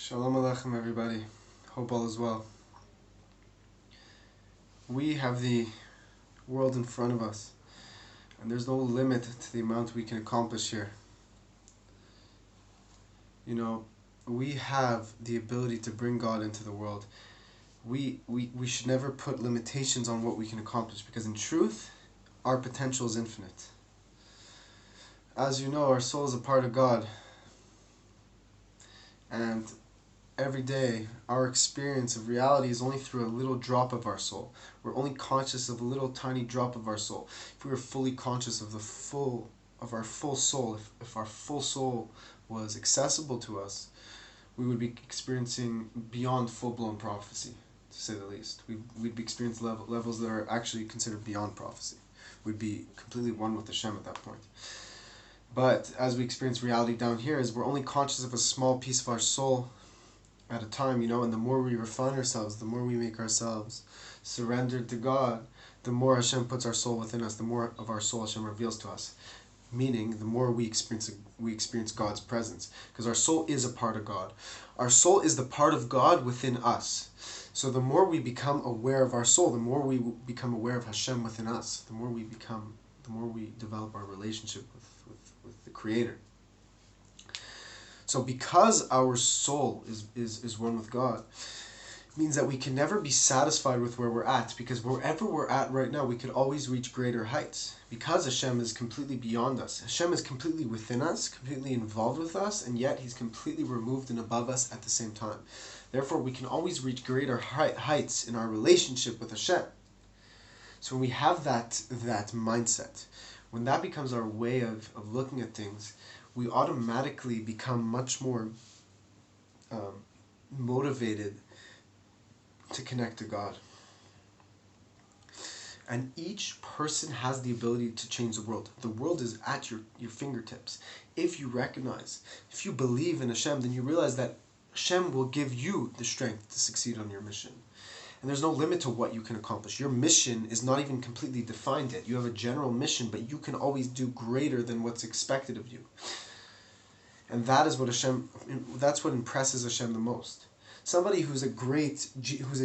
Shalom Aleichem, everybody. Hope all is well. We have the world in front of us, and there's no limit to the amount we can accomplish here. You know, we have the ability to bring God into the world. We should never put limitations on what we can accomplish, because in truth, our potential is infinite. As you know, our soul is a part of God, and every day, our experience of reality is only through a little drop of our soul. We're only conscious of a little tiny drop of our soul. If we were fully conscious of our full soul, if our full soul was accessible to us, we would be experiencing beyond full-blown prophecy, to say the least. We'd be experiencing levels that are actually considered beyond prophecy. We'd be completely one with Hashem at that point. But as we experience reality down here, is we're only conscious of a small piece of our soul at a time, and the more we refine ourselves, the more we make ourselves surrendered to God, the more Hashem puts our soul within us, the more of our soul Hashem reveals to us. Meaning, the more we experience God's presence. Because our soul is a part of God. Our soul is the part of God within us. So the more we become aware of our soul, the more we become aware of Hashem within us, the more we develop our relationship with the Creator. So because our soul is one with God, it means that we can never be satisfied with where we're at, because wherever we're at right now, we could always reach greater heights. Because Hashem is completely beyond us. Hashem is completely within us, completely involved with us, and yet He's completely removed and above us at the same time. Therefore, we can always reach greater heights in our relationship with Hashem. So when we have that mindset, when that becomes our way of looking at things, we automatically become much more motivated to connect to God. And each person has the ability to change the world. The world is at your fingertips. If you recognize, if you believe in Hashem, then you realize that Hashem will give you the strength to succeed on your mission. And there's no limit to what you can accomplish. Your mission is not even completely defined yet. You have a general mission, but you can always do greater than what's expected of you. And that is that's what impresses Hashem the most. Somebody who's a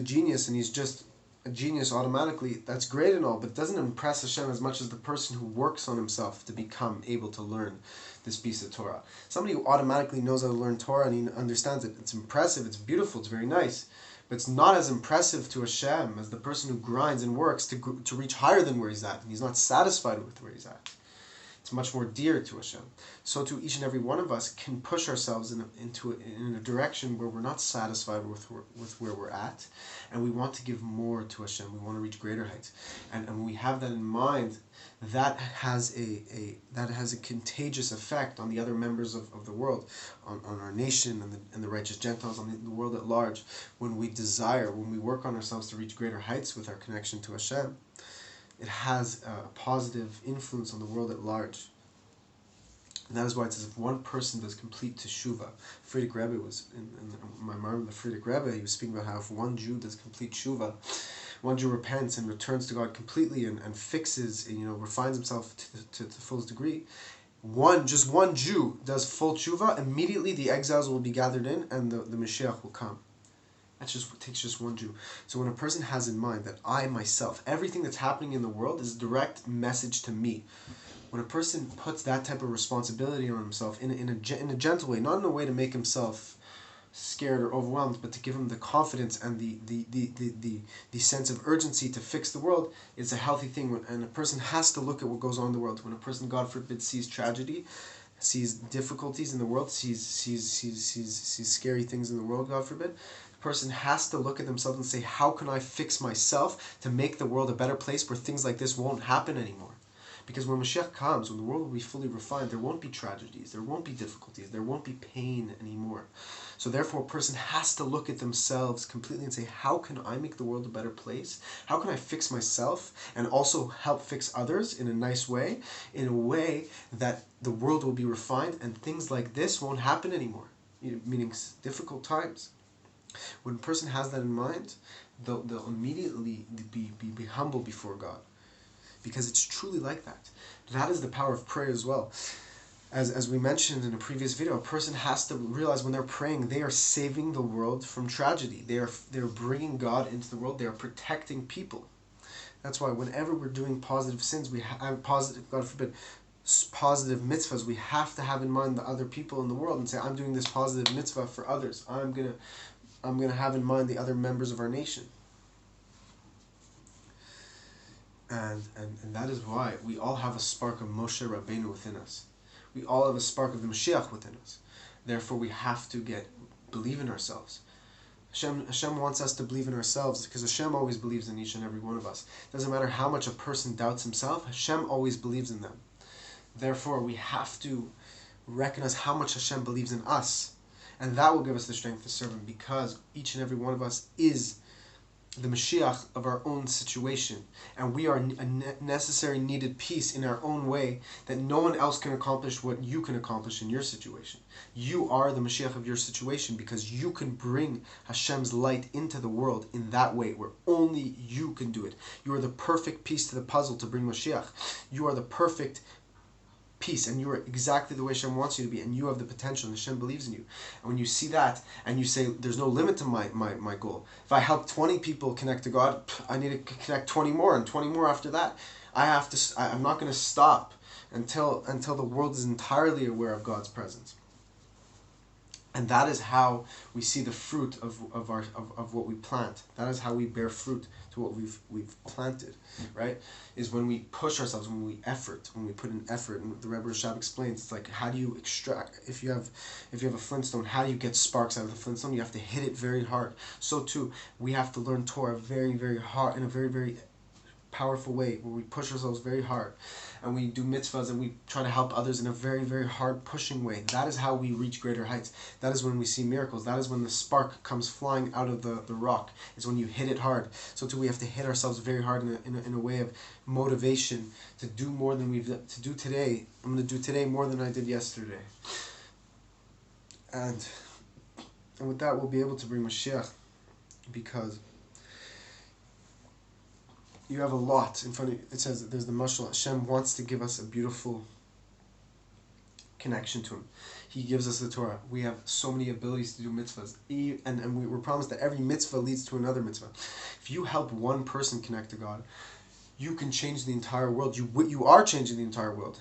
genius, and he's just a genius automatically, that's great and all, but it doesn't impress Hashem as much as the person who works on himself to become able to learn this piece of Torah. Somebody who automatically knows how to learn Torah and he understands it, it's impressive, it's beautiful, it's very nice. But it's not as impressive to Hashem as the person who grinds and works to reach higher than where he's at, and he's not satisfied with where he's at. It's much more dear to Hashem. So too, each and every one of us can push ourselves in a direction where we're not satisfied with where we're at, and we want to give more to Hashem. We want to reach greater heights, and when we have that in mind, that has a contagious effect on the other members of the world, on our nation and the righteous Gentiles, on the world at large. When we work on ourselves to reach greater heights with our connection to Hashem, it has a positive influence on the world at large. And that is why it says if one person does complete teshuvah, Friedrich Rebbe was, in my mind, the Friedrich Rebbe, he was speaking about how if one Jew does complete teshuvah, one Jew repents and returns to God completely and fixes, refines himself to the fullest degree, just one Jew does full teshuvah, immediately the exiles will be gathered in and the Moshiach will come. It takes just one Jew. So when a person has in mind that I, myself, everything that's happening in the world is a direct message to me, when a person puts that type of responsibility on himself in a gentle way, not in a way to make himself scared or overwhelmed, but to give him the confidence and the sense of urgency to fix the world, it's a healthy thing. And a person has to look at what goes on in the world. When a person, God forbid, sees tragedy, sees difficulties in the world, sees scary things in the world, God forbid, person has to look at themselves and say, how can I fix myself to make the world a better place where things like this won't happen anymore? Because when Moshiach comes, when the world will be fully refined, there won't be tragedies, there won't be difficulties, there won't be pain anymore. So therefore, a person has to look at themselves completely and say, how can I make the world a better place? How can I fix myself and also help fix others in a nice way, in a way that the world will be refined and things like this won't happen anymore, meaning difficult times. When a person has that in mind, they'll immediately be humble before God. Because it's truly like that. That is the power of prayer as well. As we mentioned in a previous video, a person has to realize when they're praying, they are saving the world from tragedy. They're bringing God into the world. They are protecting people. That's why whenever we're doing positive sins, we have positive, God forbid, positive mitzvahs, we have to have in mind the other people in the world and say, I'm doing this positive mitzvah for others. I'm gonna have in mind the other members of our nation. And that is why we all have a spark of Moshe Rabbeinu within us. We all have a spark of the Moshiach within us. Therefore, we have to believe in ourselves. Hashem wants us to believe in ourselves because Hashem always believes in each and every one of us. It doesn't matter how much a person doubts himself, Hashem always believes in them. Therefore, we have to recognize how much Hashem believes in us. And that will give us the strength to serve Him, because each and every one of us is the Moshiach of our own situation. And we are a necessary, needed piece in our own way that no one else can accomplish what you can accomplish in your situation. You are the Moshiach of your situation because you can bring Hashem's light into the world in that way where only you can do it. You are the perfect piece to the puzzle to bring Moshiach. You are the perfect piece, and you are exactly the way Hashem wants you to be, and you have the potential, and Hashem believes in you. And when you see that, and you say, there's no limit to my goal. If I help 20 people connect to God, I need to connect 20 more, and 20 more after that. I'm not going to stop until the world is entirely aware of God's presence. And that is how we see the fruit of what we plant. That is how we bear fruit to what we've planted, right? Is when we push ourselves, when we put in effort. And the Rebbe Rashab explains, it's like, how do you extract? If you have a flintstone, how do you get sparks out of the flintstone? You have to hit it very hard. So too, we have to learn Torah very, very hard, in a very, very powerful way, where we push ourselves very hard, and we do mitzvahs, and we try to help others in a very, very hard pushing way. That is how we reach greater heights. That is when we see miracles. That is when the spark comes flying out of the rock. It's when you hit it hard. So too, we have to hit ourselves very hard in a way of motivation to do more than to do today. I'm going to do today more than I did yesterday. And with that, we'll be able to bring Moshiach, because you have a lot in front of you. It says that there's the mashal. Hashem wants to give us a beautiful connection to Him. He gives us the Torah. We have so many abilities to do mitzvahs. And we were promised that every mitzvah leads to another mitzvah. If you help one person connect to God, you can change the entire world. You are changing the entire world.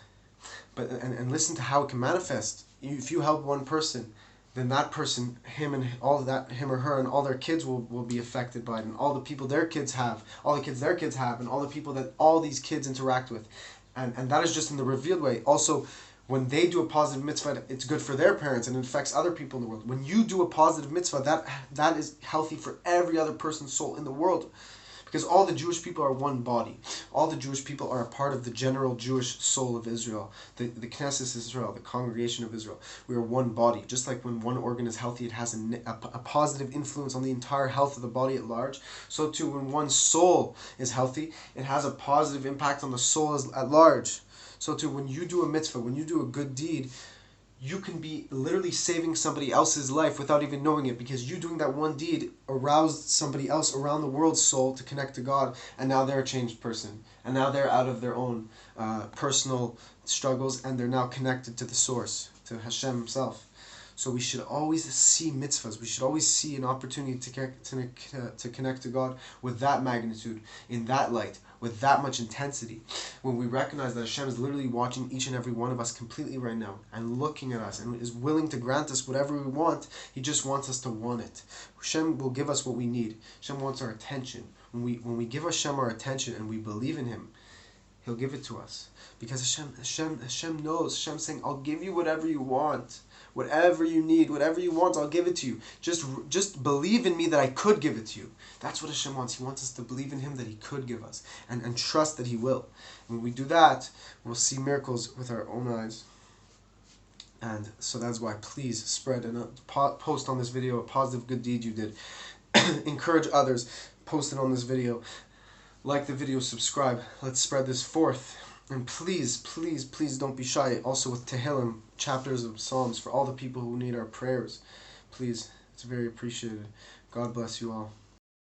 But and listen to how it can manifest. If you help one person, then that person, him or her and all their kids will be affected by it, and all the people their kids have, all the kids their kids have, and all the people that all these kids interact with. And that is just in the revealed way. Also, when they do a positive mitzvah, it's good for their parents, and it affects other people in the world. When you do a positive mitzvah, that is healthy for every other person's soul in the world. Because all the Jewish people are one body. All the Jewish people are a part of the general Jewish soul of Israel. The Knesset Israel, the congregation of Israel. We are one body. Just like when one organ is healthy, it has a positive influence on the entire health of the body at large. So too, when one soul is healthy, it has a positive impact on the soul at large. So too, when you do a mitzvah, when you do a good deed, you can be literally saving somebody else's life without even knowing it, because you doing that one deed aroused somebody else around the world's soul to connect to God, and now they're a changed person, and now they're out of their own personal struggles, and they're now connected to the source, to Hashem Himself. So we should always see mitzvahs. We should always see an opportunity to connect to God with that magnitude, in that light, with that much intensity. When we recognize that Hashem is literally watching each and every one of us completely right now, and looking at us, and is willing to grant us whatever we want. He just wants us to want it. Hashem will give us what we need. Hashem wants our attention. When we give Hashem our attention and we believe in Him, He'll give it to us. Because Hashem knows. Hashem's saying, I'll give you whatever you want. Whatever you need, whatever you want, I'll give it to you. Just believe in me that I could give it to you. That's what Hashem wants. He wants us to believe in Him that He could give us, and trust that He will. When we do that, we'll see miracles with our own eyes. And so that's why, please spread and post on this video a positive good deed you did. Encourage others. Post it on this video. Like the video, subscribe. Let's spread this forth. And please, please, please don't be shy. Also with Tehillim, chapters of Psalms, for all the people who need our prayers. Please, it's very appreciated. God bless you all.